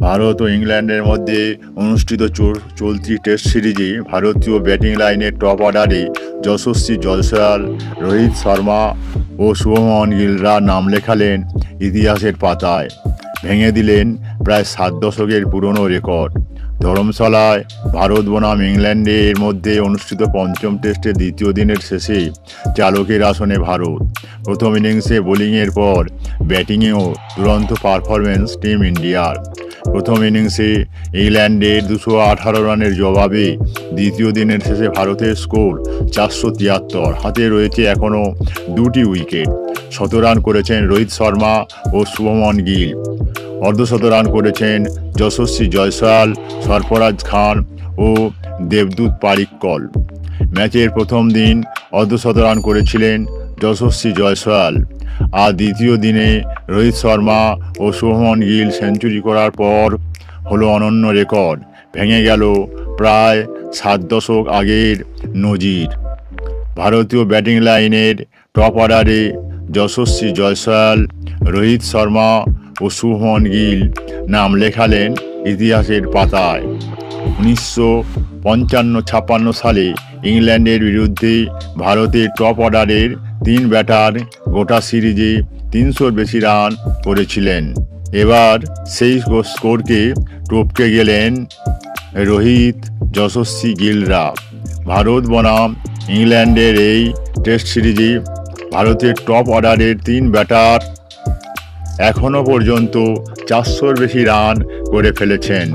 ভারত ও ইংল্যান্ডের মধ্যে অনুষ্ঠিত চলতি টেস্ট সিরিজে ভারতীয় ব্যাটিং লাইনের টপ অর্ডারে যশস্বী জয়সওয়াল, রোহিত শর্মা ও শুভমন গিলরা নাম লেখালেন ইতিহাসের পাতায়। ভেঙে দিলেন প্রায় 7 দশকের পুরনো রেকর্ড। ধর্মশালায় ভারত বনাম ইংল্যান্ডের মধ্যে অনুষ্ঠিত পঞ্চম টেস্টের দ্বিতীয় দিনের শেষে চালকের আসনে ভারত। প্রথম ইনিংসে বোলিংয়ের পর ব্যাটিংয়েও দুরন্ত পারফরমেন্স টিম ইন্ডিয়ার। প্রথম ইনিংসে ইংল্যান্ডের 218 রানের জবাবে দ্বিতীয় দিনের শেষে ভারতের স্কোর 473। হাতে রয়েছে এখনও 2টি উইকেট। শতরান করেছেন রোহিত শর্মা ও শুভমন গিল। অর্ধশতরান করেছেন যশস্বী জয়সওয়াল, সরফরাজ খান ও দেবদূত পাডিক্কল। ম্যাচের প্রথম দিন অর্ধশতরান করেছিলেন যশস্বী জয়সওয়াল, আর দ্বিতীয় দিনে রোহিত শর্মা ও শুভমন গিল সেঞ্চুরি করার পর হলো অনন্য রেকর্ড। ভেঙে গেল প্রায় 7 দশক আগের নজির। ভারতীয় ব্যাটিং লাইনের টপ অর্ডারে যশস্বী জয়সওয়াল, রোহিত শর্মা ও শুভমন গিল নাম লেখালেন ইতিহাসের পাতায়। 1955-56 সালে ইংল্যান্ডের বিরুদ্ধে ভারতের টপ অর্ডারের 3 ব্যাটার গোটা সিরিজে 300-র বেশি রান করেছিলেন। এবার সেই স্কোরকে টপকে গেলেন রোহিত, যশস্বী গিলরা। ভারত বনাম ইংল্যান্ডের এই টেস্ট সিরিজে ভারতের টপ অর্ডারের 3 ব্যাটার এখনও পর্যন্ত 400-র বেশি রান করে ফেলেছেন।